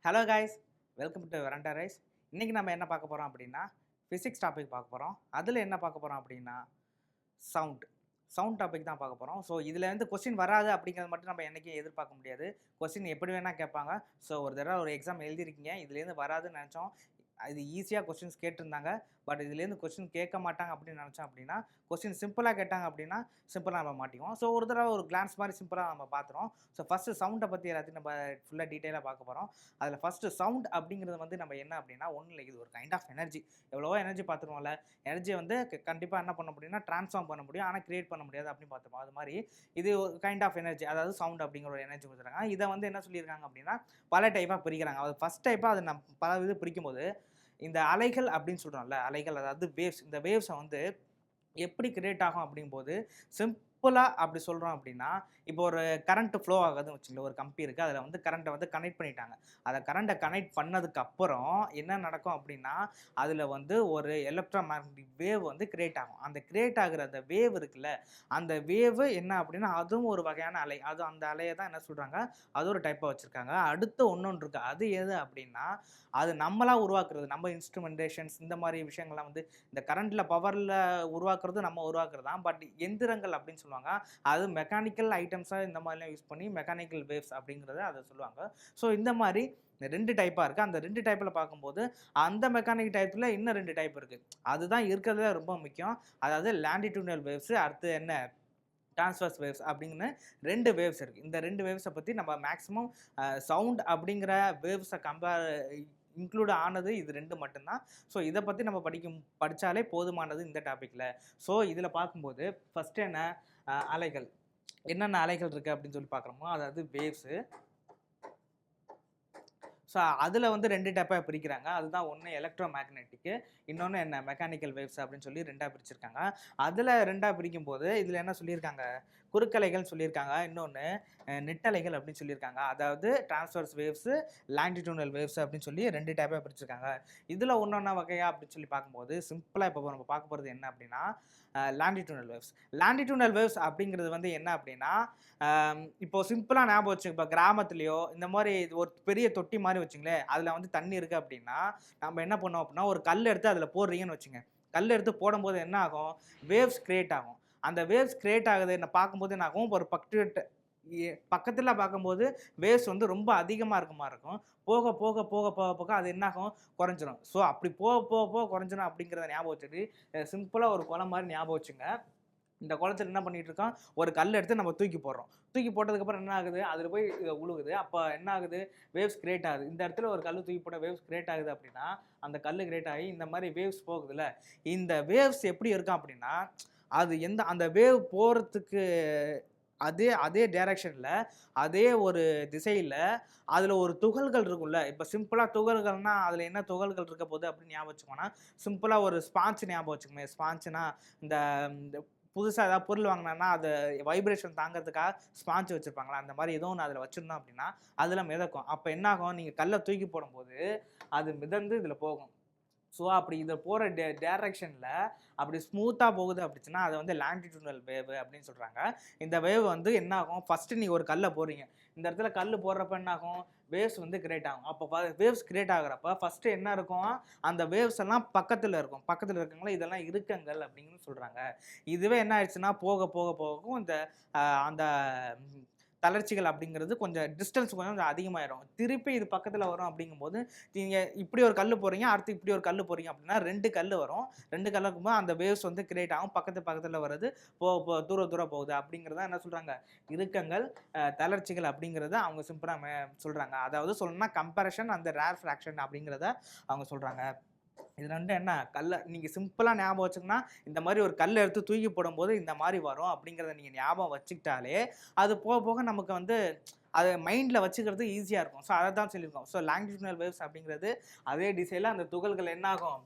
Hello guys, welcome to veranda rice. இன்றைக்கி நம்ம என்ன பார்க்க போகிறோம் அப்படின்னா ஃபிசிக்ஸ் டாபிக் பார்க்க போகிறோம். அதில் என்ன பார்க்க போகிறோம் அப்படின்னா சவுண்ட் டாபிக் தான் பார்க்க போகிறோம். ஸோ இதில் வந்து கொஸ்டின் வராது அப்படிங்கிறது மட்டும் நம்ம என்றைக்கும் எதிர்பார்க்க முடியாது. கொஸ்டின் எப்படி வேணால் கேட்பாங்க. ஸோ ஒரு தடவை ஒரு எக்ஸாம் எழுதிருக்கீங்க, இதுலேருந்து வராதுன்னு நினச்சோம். இது ஈஸியாக கொஸ்டின்ஸ் கேட்டிருந்தாங்க. பட் இதுலேருந்து கொஸ்டின் கேட்க மாட்டாங்க அப்படின்னு நினச்சோம் அப்படின்னா, கொஸ்டின் சிம்பிளாக கேட்டாங்க அப்படின்னா சிம்பிளாக நம்ம மாட்டிக்குவோம். ஸோ ஒரு தடவை ஒரு கிளான்ஸ் மாதிரி சிம்பிளாக நம்ம பார்த்துறோம். ஸோ ஃபஸ்ட்டு சவுண்டை பற்றி எல்லாத்தையும் நம்ம ஃபுல்லாக டீட்டெயிலாக பார்க்க போகிறோம். அதில் ஃபஸ்ட்டு சவுண்ட் அப்படிங்கிறது வந்து நம்ம என்ன அப்படின்னா ஒன்றும் இல்லை, இது ஒரு கைண்ட் ஆஃப் எனர்ஜி. எவ்வளவோ எனர்ஜி பார்த்துருவோம்ல, எனர்ஜியை வந்து கண்டிப்பாக என்ன பண்ண முடியும்னா ட்ரான்ஸ்ஃபார்ம் பண்ண முடியும், ஆனால் கிரியேட் பண்ண முடியாது அப்படின்னு பார்த்துருப்போம். அது மாதிரி இது ஒரு கைண்ட் ஆஃப் எனர்ஜி, அதாவது சவுண்ட் அப்படிங்கிற ஒரு எனர்ஜி கொடுத்துருக்காங்க. இதை வந்து என்ன சொல்லியிருக்காங்க அப்படின்னா பல டைப்பாக பிரிக்கிறாங்க. அது ஃபஸ்ட் டைப்பாக அது நம்ம பல இது பிரிக்கும்போது இந்த அலைகள் அப்படின்னு சொல்கிறோம்ல, அலைகள் அதாவது வேவ்ஸ். இந்த வேவ்ஸை வந்து எப்படி கிரியேட் ஆகும் அப்படிங்கும்போது சிம்பிளாக அப்படி சொல்கிறோம் அப்படின்னா, இப்போ ஒரு கரண்ட் ஃப்ளோ ஆகுதுன்னு வச்சுங்களேன். ஒரு கம்பி இருக்குது, அதில் வந்து கரண்ட்டை வந்து கனெக்ட் பண்ணிட்டாங்க. அதை கரண்ட்டை கனெக்ட் பண்ணதுக்கப்புறம் என்ன நடக்கும் அப்படின்னா, அதில் வந்து ஒரு எலக்ட்ரோமேக்னெட்டிக் வேவ் வந்து கிரியேட் ஆகும். அந்த கிரியேட் ஆகிற அந்த வேவ் இருக்குல்ல, அந்த வேவு என்ன அப்படின்னா அதுவும் ஒரு வகையான அலை. அது அந்த அலையை தான் என்ன சொல்கிறாங்க, அது ஒரு டைப்பாக வச்சுருக்காங்க. அடுத்து ஒன்று இருக்குது, அது எது அப்படின்னா அது நம்மளாக உருவாக்குறது. நம்ம இன்ஸ்ட்ருமெண்டேஷன்ஸ் இந்த மாதிரி விஷயங்கள்லாம் வந்து இந்த கரண்ட்டில் பவரில் உருவாக்குறது நம்ம உருவாக்குறது தான். பட் எந்திரங்கள் அப்படின்னு சொல்லுவாங்க, அது மெக்கானிக்கல் ஐட்டம்ஸாக இந்த மாதிரிலாம் யூஸ் பண்ணி மெக்கானிக்கல் வேவ்ஸ் அப்படிங்கிறத அதை சொல்லுவாங்க. ஸோ இந்த மாதிரி 2 டைப்பாக இருக்குது. அந்த 2 டைப்பில் பார்க்கும்போது அந்த மெக்கானிக் டைப்பில் இன்னும் 2 டைப் இருக்குது. அதுதான் இருக்கிறதுல ரொம்ப முக்கியம். அதாவது லாண்டிடியூடல் வேவ்ஸ், அடுத்து என்ன ட்ரான்ஸ்வர்ஸ் வேவ்ஸ் அப்படின்னு 2 வேவ்ஸ் இருக்குது. இந்த 2 வேவ்ஸை பற்றி நம்ம மேக்ஸிமம் சவுண்ட் அப்படிங்கிற வேவ்ஸை இன்க்ளூட் ஆனது இது 2 மட்டும்தான். ஸோ இதை பற்றி நம்ம படித்தாலே போதுமானது இந்த டாப்பிக்கில். ஸோ இதில் பார்க்கும்போது ஃபஸ்ட்டு என்ன, அலைகள். என்னென்ன அலைகள் இருக்குது அப்படின்னு சொல்லி பார்க்குறோமோ, அதாவது வேவ்ஸு. ஸோ அதில் வந்து 2 டைப்பாக பிரிக்கிறாங்க. அதுதான் ஒன்று எலக்ட்ரோ மேக்னெட்டிக்கு, இன்னொன்று என்ன மெக்கானிக்கல் வேவ்ஸ் அப்படின்னு சொல்லி 2ஆக பிரிச்சிருக்காங்க. அதில் 2ஆக பிரிக்கும்போது இதில் என்ன சொல்லியிருக்காங்க, குறுக்கலைகள்னு சொல்லியிருக்காங்க, இன்னொன்று நெட்டலைகள் அப்படின்னு சொல்லியிருக்காங்க. அதாவது டிரான்ஸ்வர்ஸ் வேவ்ஸு, லாங்கிடியூடல் வேவ்ஸ் அப்படின்னு சொல்லி 2 டைப்பாக பிரிச்சிருக்காங்க. இதில் ஒன்றொன்னா வகையா அப்படின்னு சொல்லி பார்க்கும்போது சிம்பிளாக இப்போ நம்ம பார்க்க போகிறது என்ன அப்படின்னா லாங்கிடியூடல் வேவ்ஸ். லாங்கிடியூடல் வேவ்ஸ் அப்படிங்கிறது வந்து என்ன அப்படின்னா, இப்போ சிம்பிளாக ஞாபகம் வச்சு, இப்போ கிராமத்துலேயோ இந்த மாதிரி ஒரு பெரிய தொட்டி மாதிரி வச்சுங்களேன், அதில் வந்து தண்ணி இருக்குது அப்படின்னா நம்ம என்ன பண்ணோம் அப்படின்னா ஒரு கல் எடுத்து அதில் போடுறீங்கன்னு வச்சுங்க. கல் எடுத்து போடும்போது என்ன ஆகும், வேவ்ஸ் கிரியேட் ஆகும். அந்த வேவ்ஸ் கிரியேட் ஆகுது என்ன பார்க்கும்போது என்ன ஆகும், ஒரு பக்கத்தில் பார்க்கும்போது வேவ்ஸ் வந்து ரொம்ப அதிகமாக இருக்க மாதிரி இருக்கும். போக போக போக போக போக அது என்ன ஆகும், குறைஞ்சிரும். ஸோ அப்படி போக போக போக குறைஞ்சிரும் அப்படிங்கிறத ஞாபகம் வச்சுட்டு சிம்பிளாக ஒரு குளம் மாதிரி ஞாபகம் வச்சுங்க. இந்த குளத்தில் என்ன பண்ணிட்டு இருக்கோம், ஒரு கல் எடுத்து நம்ம தூக்கி போடுறோம். தூக்கி போட்டதுக்கப்புறம் என்ன ஆகுது, அதில் போய் உழுகுது. அப்போ என்ன ஆகுது, வேவ்ஸ் கிரியேட் ஆகுது. இந்த இடத்துல ஒரு கல் தூக்கி போட்ட வேவ்ஸ் கிரியேட் ஆகுது அப்படின்னா அந்த கல் கிரியேட் ஆகி இந்த மாதிரி வேவ்ஸ் போகுதுல்ல, இந்த வேவ்ஸ் எப்படி இருக்கும் அப்படின்னா அது அந்த வேவ் போகிறதுக்கு அதே அதே டைரக்ஷனில், அதே ஒரு திசையில் அதில் ஒரு துகள்கள் இருக்கும்ல. இப்போ சிம்பிளாக துகள்கள்னால் அதில் என்ன துகள்கள் இருக்க போகுது அப்படின்னு ஞாபகம் வச்சுக்கோன்னா, சிம்பிளாக ஒரு ஸ்பாஞ்ச் ஞாபகம் வச்சுக்கோங்க. ஸ்பாஞ்சுனா இந்த புதுசாக ஏதாவது பொருள் வாங்கினா அது வைப்ரேஷன் தாங்கிறதுக்காக ஸ்பாஞ்ச் வச்சுருப்பாங்களா, அந்த மாதிரி ஏதோ ஒன்று அதில் வச்சுருந்தோம் அப்படின்னா அதில் மிதக்கும். அப்போ என்ன ஆகும், நீங்கள் கல்லை தூக்கி போடும்போது அது மிதந்து இதில் போகும். ஸோ அப்படி இதை போகிற டேரக்ஷனில் அப்படி ஸ்மூத்தாக போகுது அப்படின்னா அதை வந்து லாங்கிடியூடல் வேவ் அப்படின்னு சொல்கிறாங்க. இந்த வேவ் வந்து என்ன ஆகும், ஃபஸ்ட்டு நீங்கள் ஒரு கல்லை போடுறீங்க, இந்த இடத்துல கல் போடுறப்ப என்ன ஆகும், வேவ்ஸ் வந்து கிரியேட் ஆகும். அப்போ வேவ்ஸ் கிரியேட் ஆகுறப்ப ஃபஸ்ட்டு என்ன இருக்கும், அந்த வேவ்ஸ் எல்லாம் பக்கத்தில் இருக்கும். பக்கத்தில் இருக்குங்களா, இதெல்லாம் இருக்கங்கள் அப்படின்னு சொல்கிறாங்க. இதுவே என்ன ஆயிடுச்சுன்னா போக போக போகும் இந்த அந்த தளர்ச்சிகள் அப்படிங்கிறது கொஞ்சம் டிஸ்டன்ஸ் கொஞ்சம் அதிகமாயிரும். திருப்பி இது பக்கத்தில் வரும் அப்படிங்கும்போது நீங்கள் இப்படி ஒரு கல் போடுறீங்க, அடுத்து இப்படி ஒரு கல் போடுறீங்க அப்படின்னா 2 கல் வரும். 2 கல் இருக்கும்போது அந்த வேவ்ஸ் வந்து கிரியேட் ஆகும். பக்கத்தில் வருது, தூர தூரம் போகுது அப்படிங்கிறத என்ன சொல்கிறாங்க, இறுக்கங்கள், தளர்ச்சிகள் அப்படிங்கிறத அவங்க சிம்பிளாக சொல்கிறாங்க. அதாவது சொல்லணும்னா கம்பேரிஷன் அந்த ரேர் ஃப்ராக்ஷன் அப்படிங்கிறத அவங்க சொல்கிறாங்க. இது 2 என்ன, கல்லை நீங்கள் சிம்பிளாக ஞாபகம் வச்சுக்கன்னா இந்த மாதிரி ஒரு கல் எடுத்து தூக்கி போடும்போது இந்த மாதிரி வரும் அப்படிங்கிறத நீங்கள் ஞாபகம் வச்சுக்கிட்டாலே அது போக போக நமக்கு வந்து அதை மைண்டில் வச்சுக்கிறது ஈஸியாக இருக்கும். ஸோ அதை தான் சொல்லியிருக்கோம். ஸோ லாங்கிடியூடல் வேவ்ஸ் அப்படிங்கிறது அதே திசையில் அந்த துகள்கள் என்ன ஆகும்,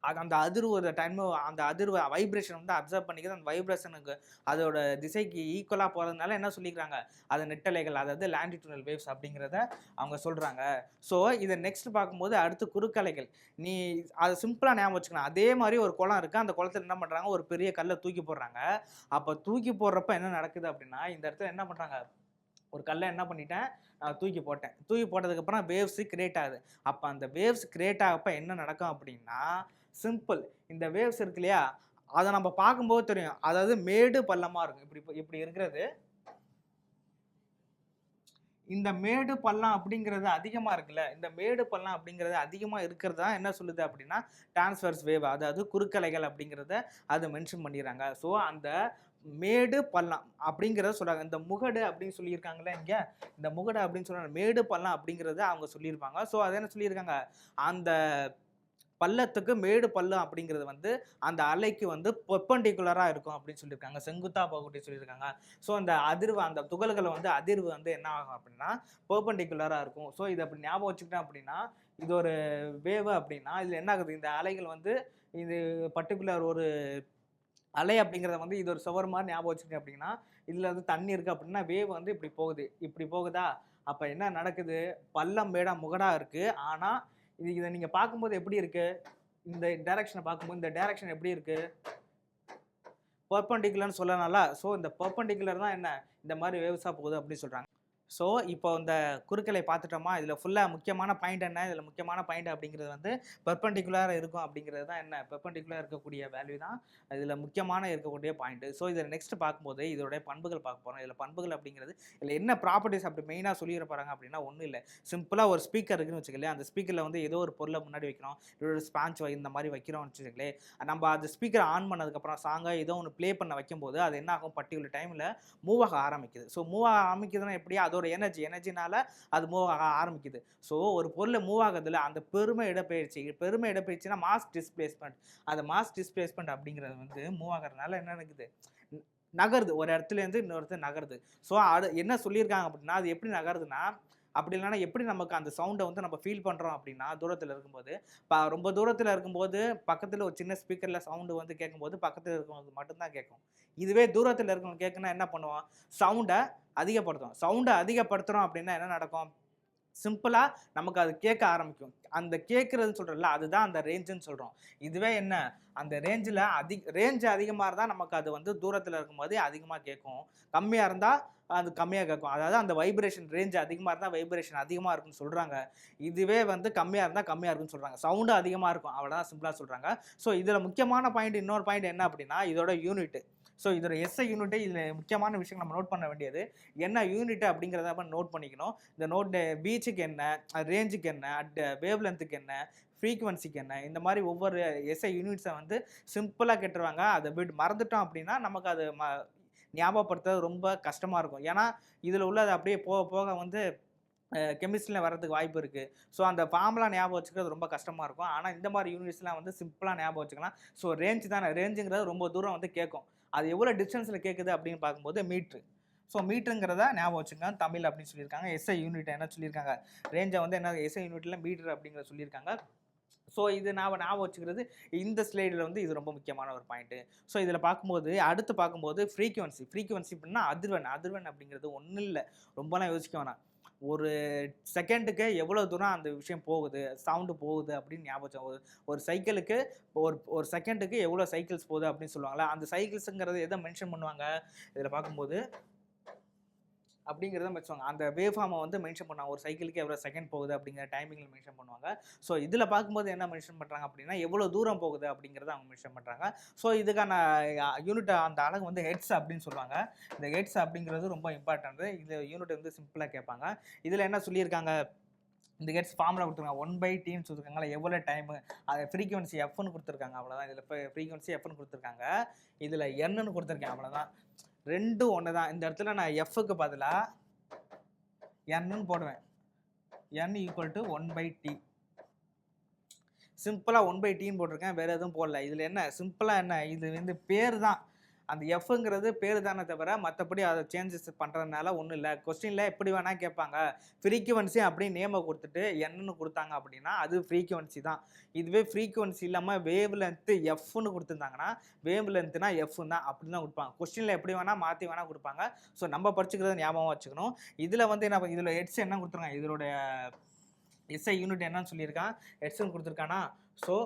அது அந்த அதிர்வு டைமு அந்த அதிர்வு வைப்ரேஷன் வந்து அப்சர்வ் பண்ணிக்கிறது. அந்த வைப்ரேஷனுக்கு அதோட திசைக்கு ஈக்குவலாக போகிறதுனால என்ன சொல்லிக்கிறாங்க, அது நெட்டலைகள், அதாவது லாங்கிடியூடல் வேவ்ஸ் அப்படிங்கிறத அவங்க சொல்கிறாங்க. ஸோ இதை நெக்ஸ்ட் பார்க்கும்போது அடுத்து குறுக்கலைகள். நீ அதை சிம்பிளாக ஞாபகம் வச்சுக்கணும். அதே மாதிரி ஒரு குளம் இருக்குது, அந்த குளத்தில் என்ன பண்ணுறாங்க, ஒரு பெரிய கல்லை தூக்கி போடுறாங்க. அப்போ தூக்கி போடுறப்ப என்ன நடக்குது அப்படின்னா இந்த இடத்துல என்ன பண்ணுறாங்க, ஒரு கல்லை என்ன பண்ணிட்டேன், தூக்கி போட்டேன். தூக்கி போட்டதுக்கப்புறம் வேவ்ஸ் கிரியேட் ஆகுது. அப்போ அந்த வேவ்ஸ் கிரியேட் ஆகப்போ என்ன நடக்கும் அப்படின்னா, சிம்பிள். இந்த வேவ்ஸ் இருக்கு இல்லையா, அதை நம்ம பார்க்கும்போது தெரியும். அதாவது மேடு பள்ளமாக இருக்கும். இப்படி இருக்கிறது, இந்த மேடு பள்ளம் அப்படிங்கிறது அதிகமாக இருக்குல்ல, இந்த மேடு பள்ளம் அப்படிங்கிறது அதிகமாக இருக்கிறது தான் என்ன சொல்லுது அப்படின்னா டிரான்ஸ்வர்ஸ் வேவ், அதாவது குறுக்கலைகள் அப்படிங்கிறத அது மென்ஷன் பண்ணிடுறாங்க. ஸோ அந்த மேடு பள்ளம் அப்படிங்கிறத சொல்கிறாங்க. இந்த முகடு அப்படின்னு சொல்லியிருக்காங்களே இங்கே, இந்த முகடு அப்படின்னு சொல்கிறாங்க, மேடு பள்ளம் அப்படிங்கிறத அவங்க சொல்லியிருப்பாங்க. ஸோ அதை என்ன சொல்லியிருக்காங்க, அந்த பள்ளத்துக்கு மேடு பள்ளம் அப்படிங்கிறது வந்து அந்த அலைக்கு வந்து பெர்பெண்டிகுலராக இருக்கும் அப்படின்னு சொல்லியிருக்காங்க, செங்குத்தா போகக்கூடிய சொல்லியிருக்காங்க. ஸோ அந்த அதிர்வு, அந்த துகள்களை வந்து அதிர்வு வந்து என்ன ஆகும் அப்படின்னா பெர்பெண்டிகுலராக இருக்கும். ஸோ இதை அப்படி ஞாபகம் வச்சுக்கிட்டேன் அப்படின்னா, இது ஒரு வேவ் அப்படின்னா இதில் என்ன ஆகுது, இந்த அலைகள் வந்து இது பர்டிகுலர் ஒரு அலை அப்படிங்கிறத வந்து இது ஒரு சுவர் மாதிரி ஞாபகம் வச்சுக்கிட்டேன் அப்படின்னா, இதில் வந்து தண்ணி இருக்குது அப்படின்னா வேவ் வந்து இப்படி போகுது, இப்படி போகுதா, அப்போ என்ன நடக்குது, பள்ளம் மேடா முகடாக இருக்குது. ஆனால் இதை நீங்கள் பார்க்கும்போது எப்படி இருக்கு, இந்த டைரக்ஷனை பார்க்கும்போது இந்த டைரக்ஷன் எப்படி இருக்கு, பெர்பெண்டிகுலர்னு சொல்லலாம்ல. ஸோ இந்த பெர்பெண்டிகுலர் தான் என்ன இந்த மாதிரி வேவ்ஸாக போகுது அப்படின்னு சொல்கிறாங்க. ஸோ இப்போ இந்த குறுக்கலை பார்த்துட்டோமா, இதில் ஃபுல்லாக முக்கியமான பாயிண்ட் என்ன, இதில் முக்கியமான பாயிண்ட் அப்படிங்கிறது வந்து பெர்பெண்டிகுலராக இருக்கும் அப்படிங்கிறது தான் என்ன, பெர்பெண்டிகுலராக இருக்கக்கூடிய வேல்யூ தான் இதில் முக்கியமான இருக்கக்கூடிய பாயிண்ட். ஸோ இதில் நெக்ஸ்ட் பார்க்கும்போது இதோடைய பண்புகள் பார்க்க போகிறோம். இதில் பண்புகள் அப்படிங்கிறது இதில் என்ன ப்ராப்பர்ட்டிஸ் அப்படி மெயினாக சொல்லிட போகிறாங்க அப்படின்னா ஒன்றும் இல்லை, சிம்பிளாக ஒரு ஸ்பீக்கர் இருக்குன்னு வச்சுக்கலையே, அந்த ஸ்பீக்கரில் வந்து ஏதோ ஒரு பொருளை முன்னாடி வைக்கிறோம், இதோட ஸ்பான்ச் இந்த மாதிரி வைக்கிறோம்னு வச்சுக்கங்களே, நம்ம அந்த ஸ்பீக்கரை ஆன் பண்ணதுக்கப்புறம் சாங்கை ஏதோ ஒன்று ப்ளே பண்ண வைக்கும்போது அது என்ன ஆகும், பர்டிகுலர் டைமில் மூவ் ஆக ஆரம்பிக்குது. ஸோ மூவ் ஆக ஆரம்பிக்குதுன்னா எப்படி, அதோட எனர்ஜினால அது மூவ் ஆக ஆரம்பிக்குது. ஸோ ஒரு பொருளை மூவ் ஆகுதுல, அந்த பெருமை இடப்பெயர்ச்சினா மாஸ் டிஸ்பிளேஸ்மெண்ட், அந்த மாஸ் டிஸ்பிளேஸ்மெண்ட் அப்படிங்கிறது வந்து மூவ் ஆகிறதுனால என்ன நடக்குது, நகருது, ஒரு இடத்துலேருந்து இன்னொரு இடத்துல நகருது. ஸோ அது என்ன சொல்லியிருக்காங்க அப்படின்னா, அது எப்படி நகருதுன்னா, அப்படி இல்லைனா எப்படி நமக்கு அந்த சவுண்டை வந்து நம்ம ஃபீல் பண்ணுறோம் அப்படின்னா, தூரத்தில் இருக்கும்போது, ரொம்ப தூரத்தில் இருக்கும்போது பக்கத்தில் ஒரு சின்ன ஸ்பீக்கரில் சவுண்டு வந்து கேட்கும்போது பக்கத்தில் இருக்கவங்களுக்கு மட்டும்தான் கேட்கும். இதுவே தூரத்தில் இருக்கவங்க கேட்குன்னா என்ன பண்ணுவோம், சவுண்டை அதிகப்படுத்துகிறோம் அப்படின்னா என்ன நடக்கும், சிம்பிளாக நமக்கு அது கேட்க ஆரம்பிக்கும். அந்த கேட்குறதுன்னு சொல்கிறோம்ல, அதுதான் அந்த ரேஞ்சுன்னு சொல்கிறோம். இதுவே என்ன, அந்த ரேஞ்சில் ரேஞ்சு அதிகமாக இருந்தால் நமக்கு அது வந்து தூரத்தில் இருக்கும்போது அதிகமாக கேட்கும், கம்மியாக இருந்தால் அது கம்மியாக கேட்கும். அதாவது அந்த வைப்ரேஷன் ரேஞ்சு அதிகமாக இருந்தால் வைப்ரேஷன் அதிகமாக இருக்குன்னு சொல்கிறாங்க. இதுவே வந்து கம்மியாக இருந்தால் கம்மியாக இருக்குன்னு சொல்கிறாங்க. சவுண்டு அதிகமாக இருக்கும், அவ்வளோதான் சிம்பிளாக சொல்கிறாங்க. ஸோ இதில் முக்கியமான பாயிண்ட், இன்னொரு பாயிண்ட் என்ன அப்படின்னா இதோட யூனிட்டு. ஸோ இதோட எஸ்ஐ யூனிட்டு, இதில் முக்கியமான விஷயம் நம்ம நோட் பண்ண வேண்டியது என்ன யூனிட் அப்படிங்கிறத நோட் பண்ணிக்கணும். இந்த நோட் பீச்சுக்கு என்ன, ரேஞ்சுக்கு என்ன, வேவ் லென்த்துக்கு என்ன, ஃப்ரீக்குவன்சிக்கு என்ன, இந்த மாதிரி ஒவ்வொரு எஸ்ஐ யூனிட்ஸை வந்து சிம்பிளாக கேட்டுருவாங்க. அதை மறந்துட்டோம் அப்படின்னா நமக்கு அது ஞாபகப்படுத்துறது ரொம்ப கஷ்டமாக இருக்கும். ஏன்னா இதில் உள்ளது அப்படியே போக போக வந்து கெமிஸ்ட்ரியில் வர்றதுக்கு வாய்ப்பு இருக்குது. ஸோ அந்த ஃபார்ம்லாம் ஞாபகம் வச்சுக்கிறது ரொம்ப கஷ்டமாக இருக்கும். ஆனால் இந்த மாதிரி யூனிட்ஸ்லாம் வந்து சிம்பிளாக ஞாபகம் வச்சுக்கலாம். ஸோ ரேஞ்சு தானே, ரேஞ்சுங்கிறது ரொம்ப தூரம் வந்து கேட்கும். அது எவ்வளோ டிஸ்டன்ஸில் கேட்குது அப்படின்னு பார்க்கும்போது மீட்ரு. ஸோ மீட்டருங்கிறத ஞாபகம் வச்சுக்கோங்க, தமிழ் அப்படின்னு சொல்லியிருக்காங்க. எஸ்ஐ யூனிட் என்ன சொல்லியிருக்காங்க, ரேஞ்சை வந்து என்ன எஸ்ஐ யூனிட்டில் மீட்டர் அப்படிங்கிறத சொல்லியிருக்காங்க. ஸோ இது ஞாபகம் வச்சுக்கிறது இந்த ஸ்லைடில் வந்து இது ரொம்ப முக்கியமான ஒரு பாயிண்ட்டு. ஸோ இதில் பார்க்கும்போது அடுத்து பார்க்கும்போது ஃப்ரீக்குவன்சி அப்படின்னா அதிர்வெண் அப்படிங்கிறது ஒன்றும் இல்லை, ரொம்பலாம் யோசிக்க வேணாம். ஒரு செகண்டுக்கு எவ்வளோ தூரம் அந்த விஷயம் போகுது, சவுண்டு போகுது அப்படின்னு ஞாபகம். ஒரு சைக்கிளுக்கு ஒரு செகண்டுக்கு எவ்வளோ சைக்கிள்ஸ் போகுது அப்படின்னு சொல்லுவாங்களா, அந்த சைக்கிள்ஸுங்கிறது எதை மென்ஷன் பண்ணுவாங்க இதில் பார்க்கும்போது அப்படிங்கிறத வச்சுவாங்க. அந்த வேவ் ஃபார்மை வந்து மென்ஷன் பண்ணுவாங்க, ஒரு சைக்கிளுக்கு எவ்வளோ செகண்ட் போகுது அப்படிங்கிற டைமிங்கில் மென்ஷன் பண்ணுவாங்க. ஸோ இதில் பார்க்கும்போது என்ன மென்ஷன் பண்ணுறாங்க அப்படின்னா எவ்வளோ தூரம் போகுது அப்படிங்கிறத அவங்க மென்ஷன் பண்ணுறாங்க. ஸோ இதுக்கான யூனிட், அந்த அலகு வந்து ஹெட்ஸ் அப்படின்னு சொல்லுவாங்க. இந்த ஹெட்ஸ் அப்படிங்கிறது ரொம்ப இம்பார்ட்டன்ட். இந்த யூனிட் வந்து சிம்பிளாக கேட்பாங்க. இதில் என்ன சொல்லியிருக்காங்க, இந்த ஹெட்ஸ் ஃபார்முலா கொடுத்துருக்காங்க, 1/Tன்னு சொல்லியிருக்காங்களா, எவ்வளோ டைமு, அது ஃப்ரீக்குவன்சி எஃப்னு கொடுத்துருக்காங்க, அவ்வளோதான். இதில் ஃப்ரீக்குவன்சி எஃப்னு கொடுத்துருக்காங்க, இதில் என்னன்னு கொடுத்துருக்கேன், அவ்வளோதான். ரெண்டும் ஒன்று தான். இந்த இடத்துல நான் எஃப்க்கு பதிலாக என்னன்னு போடுவேன், n = 1/T. சிம்பிளாக 1/Tன்னு போட்டிருக்கேன், வேறு எதுவும் போடல. இதில் என்ன சிம்பிளாக என்ன, இது வந்து பேர் தான், அந்த எஃப்ங்கிறது பேர் தானே தவிர மற்றபடி அதை சேஞ்சஸ் பண்ணுறதுனால ஒன்றும் இல்லை. கொஸ்டினில் எப்படி வேணால் கேட்பாங்க, ஃப்ரீக்குவன்சி அப்படின்னு நேமை கொடுத்துட்டு என்னன்னு கொடுத்தாங்க அப்படின்னா அது ஃப்ரீக்குவன்சி தான். இதுவே ஃப்ரீக்குவன்சி இல்லாமல் வேவ் லென்த்து எஃப்னு கொடுத்துருந்தாங்கன்னா வேவ் லென்த்துனா எஃப்னு தான் அப்படி தான் கொடுப்பாங்க. கொஸ்டினில் எப்படி வேணால் மாற்றி வேணால் கொடுப்பாங்க. ஸோ நம்ம படிச்சுக்கிறத ஞாபகம் வச்சுக்கணும். இதில் வந்து என்ன, இதில் ஹெட்ஸ் என்ன கொடுத்துருக்காங்க, இதோடைய எஸ்ஐ யூனிட் என்னன்னு சொல்லியிருக்கான், ஹெட்ஸ்ன்னு கொடுத்துருக்கானா. ஸோ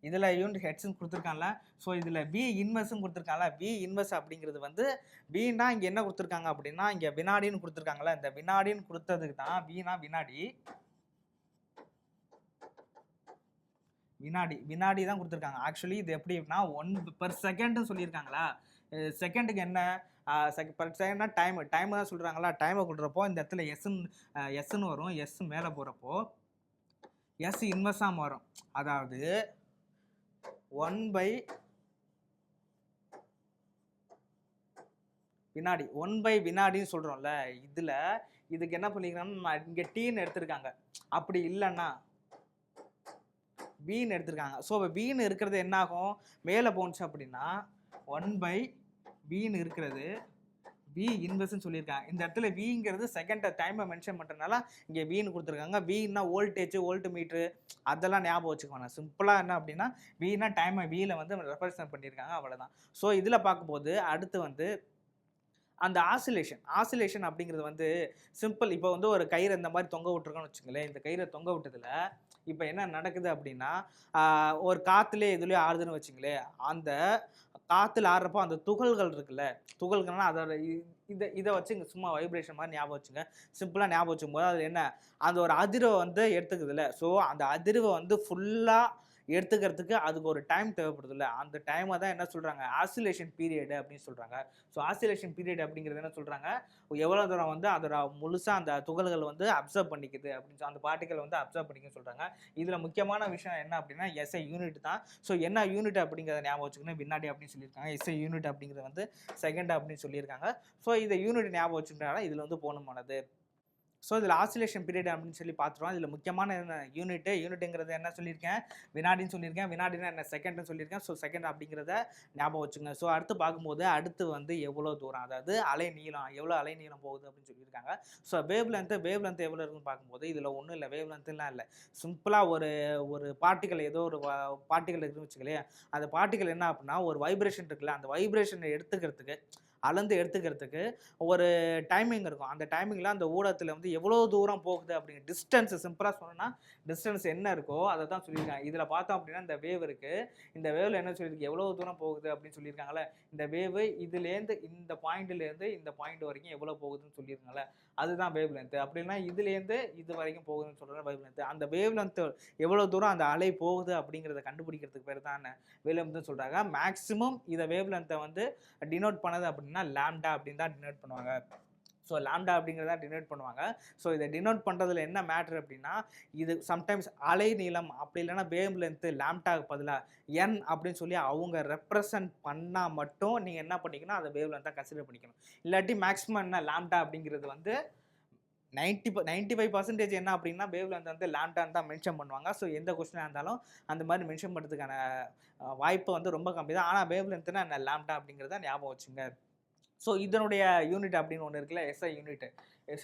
இதில் யூனிட் ஹெட்ஸ்ன்னு கொடுத்துருக்காங்களா. ஸோ இதில் வி இன்வெர்ஸும் கொடுத்துருக்காங்களா. வி இன்வெர்ஸ் அப்படிங்கிறது வந்து வின்னா இங்கே என்ன கொடுத்துருக்காங்க அப்படின்னா இங்கே வினாடின்னு கொடுத்துருக்காங்களா. இந்த வினாடின்னு கொடுத்ததுக்கு தான் வினா வினாடி, வினாடி தான் கொடுத்துருக்காங்க. ஆக்சுவலி இது எப்படி அப்படின்னா 1/செகண்ட் சொல்லியிருக்காங்களா. செகண்டுக்கு என்ன பர் செகண்ட்னா டைம் தான் சொல்கிறாங்களா. டைமை கொடுக்குறப்போ இந்த இடத்துல எஸ்ன்னு வரும். எஸ் மேலே போகிறப்போ எஸ் இன்வெர்ஸாக மாறும். அதாவது 1 வினாடி 1 வினாடின்னு சொல்கிறோம்ல. இதில் இதுக்கு என்ன பண்ணிக்கிறாங்கன்னா இங்கே டீன்னு எடுத்திருக்காங்க. அப்படி இல்லைன்னா வீன்னு எடுத்திருக்காங்க. ஸோ வீன்னு இருக்கிறது என்ன ஆகும், மேலே போணுச்சு அப்படின்னா 1/வீன்னு இருக்கிறது வி இன்வெர்ஸ்ன்னு சொல்லியிருக்காங்க. இந்த இடத்துல விங்கிறது செகண்ட் டைமை மென்ஷன் பண்ணுறதுனால இங்கே வீன்னு கொடுத்துருக்காங்க. வீன்னா வோல்டேஜ் வோல்ட் மீட்ரு அதெல்லாம் ஞாபகம் வச்சுக்கோங்க. சிம்பிளாக என்ன அப்படின்னா வீனா டைமை வீல வந்து ரெப்ரசன்ட் பண்ணியிருக்காங்க, அவ்வளோதான். ஸோ இதில் பார்க்கும்போது அடுத்து வந்து அந்த ஆசிலேஷன் அப்படிங்கிறது வந்து சிம்பிள். இப்போ வந்து ஒரு கயிறு இந்த மாதிரி தொங்க விட்டுருக்கோன்னு வச்சுங்களேன். இந்த கயிறை தொங்க விட்டதில் இப்போ என்ன நடக்குது அப்படின்னா ஒரு காற்றுலேயே இதுலேயே ஆடுதுன்னு வச்சுங்களேன். அந்த காற்றுல ஆடுறப்போ அந்த துகள்கள் இருக்குல்ல, துகள்கள்னா அதோட இதை வச்சு இங்கே சும்மா வைப்ரேஷன் மாதிரி ஞாபகம் வச்சுங்க. சிம்பிளாக ஞாபகம் வச்சுக்கும் போது அது என்ன அந்த ஒரு அதிர்வை வந்து எடுத்துக்குதுல்ல. ஸோ அந்த அதிர்வை வந்து ஃபுல்லாக எடுத்துக்கிறதுக்கு அதுக்கு ஒரு டைம் தேவைப்படுது இல்லை. அந்த டைமை தான் என்ன சொல்கிறாங்க ஆசிலேஷன் பீரியடு அப்படின்னு சொல்கிறாங்க. ஸோ ஆசிலேஷன் பீரியட் அப்படிங்கிறது என்ன சொல்கிறாங்க, எவ்வளோ தூரம் வந்து அதோட முழுசாக அந்த துகள்கள் வந்து அப்சர்வ் பண்ணிக்குது அப்படின்னு அந்த பார்ட்டிக்கல் வந்து அப்சர்வ் பண்ணிக்குன்னு சொல்கிறாங்க. இதில் முக்கியமான விஷயம் என்ன அப்படின்னா எஸ்ஐ யூனிட் தான். ஸோ என்ன யூனிட் அப்படிங்கிறத ஞாபகம் வச்சுக்கணும். வினாடி அப்படின்னு சொல்லியிருக்காங்க. எஸ்ஐ யூனிட் அப்படிங்கிறது வந்து செகண்ட் அப்படின்னு சொல்லியிருக்காங்க. ஸோ இதை யூனிட் ஞாபகம் வச்சுக்கிட்டாலும் இதில் வந்து போகணுமானது. ஸோ இதில் ஆசிலேஷன் பீரியட் அப்படின்னு சொல்லி பார்த்துருவோம். இதில் முக்கியமான என்ன யூனிட்டுங்கிறது என்ன சொல்லியிருக்கேன், வினாடின்னு சொல்லியிருக்கேன். வினாடினா என்ன செகண்ட்னு சொல்லியிருக்கேன். ஸோ செகண்ட் அப்படிங்கிறத ஞாபகம் வச்சுங்க. ஸோ அடுத்து பார்க்கும்போது அடுத்து வந்து எவ்வளோ தூரம், அதாவது அலை நீளம், எவ்வளோ அலை நீளம் போகுது அப்படின்னு சொல்லியிருக்காங்க. ஸோ வேவ் லென்த் எவ்வளோ இருக்குன்னு பார்க்கும்போது இதில் ஒன்றும் இல்லை, வேவ் லென்த்லாம் இல்லை. சிம்பிளாக ஒரு பார்ட்டிக்கல் ஏதோ ஒரு பார்ட்டிக்கல் இருக்குன்னு வச்சுக்கலையே, அந்த பார்ட்டிக்கல் என்ன அப்படின்னா ஒரு வைப்ரேஷன் இருக்குல்ல, அந்த வைப்ரேஷனை அளந்து எடுத்துக்கிறதுக்கு ஒரு டைமிங் இருக்கும். அந்த டைமிங்கில் அந்த ஊடகத்தில் வந்து எவ்வளோ தூரம் போகுது அப்படிங்கிற டிஸ்டன்ஸ், சிம்பிளாக சொன்னோன்னா டிஸ்டன்ஸ் என்ன இருக்கோ அதை தான் சொல்லியிருக்காங்க. இதில் பார்த்தோம் அப்படின்னா இந்த வேவ் இருக்குது. இந்த வேவில் என்ன சொல்லியிருக்கு, எவ்வளோ தூரம் போகுது அப்படின்னு சொல்லியிருக்காங்களே. இந்த வேவு இதுலேருந்து இந்த பாயிண்ட்லேருந்து இந்த பாயிண்ட் வரைக்கும் எவ்வளோ போகுதுன்னு சொல்லியிருக்காங்களே, அதுதான் வேவ் லென்த்து. அப்படின்னா இதுலேருந்து இது வரைக்கும் போகுதுன்னு சொல்கிறது வேவ் லென்த்து. அந்த வேவ் லென்த்து எவ்வளோ தூரம் அந்த அலை போகுது அப்படிங்கிறத கண்டுபிடிக்கிறதுக்கு பேர் தான் வேவ் லென்த்னு சொல்கிறாங்க. மேக்ஸிமம் இதை வேவ் லென்த்தை வந்து டினோட் பண்ணது அப்படின்னா லாம்டா அப்படின்னு தான் டினோட் பண்ணுவாங்க. ஸோ லாம்டா அப்படிங்கிறத டினோட் பண்ணுவாங்க. ஸோ இதை டினோட் பண்ணுறதுல என்ன மேட்ரு அப்படின்னா இது சம்டைம்ஸ் அலை நீளம் அப்படி இல்லைன்னா வேவ் லென்த்து லாம்டாக்கு பதிலாக என் அப்படின்னு சொல்லி அவங்க ரெப்ரசன்ட் பண்ணால் மட்டும் நீங்கள் என்ன பண்ணிக்கணும், அதை வேவ் லென்த்தாக கன்சிடர் பண்ணிக்கணும். இல்லாட்டி மேக்ஸிமம் என்ன லாம்டா அப்படிங்கிறது வந்து 95% என்ன அப்படின்னா வேவ் லென்த் வந்து லாம்டான்னு தான் மென்ஷன் பண்ணுவாங்க. ஸோ எந்த கொஸ்டினாக இருந்தாலும் அந்த மாதிரி மென்ஷன் பண்ணுறதுக்கான வாய்ப்பு வந்து ரொம்ப கம்மி தான். ஆனால் வேவ் லென்த்னா என்ன லாம்டா அப்படிங்கிறத ஞாபகம் வச்சுங்க. ஸோ இதனுடைய யூனிட் அப்படின்னு ஒன்று இருக்குல்ல, எஸ்ஐ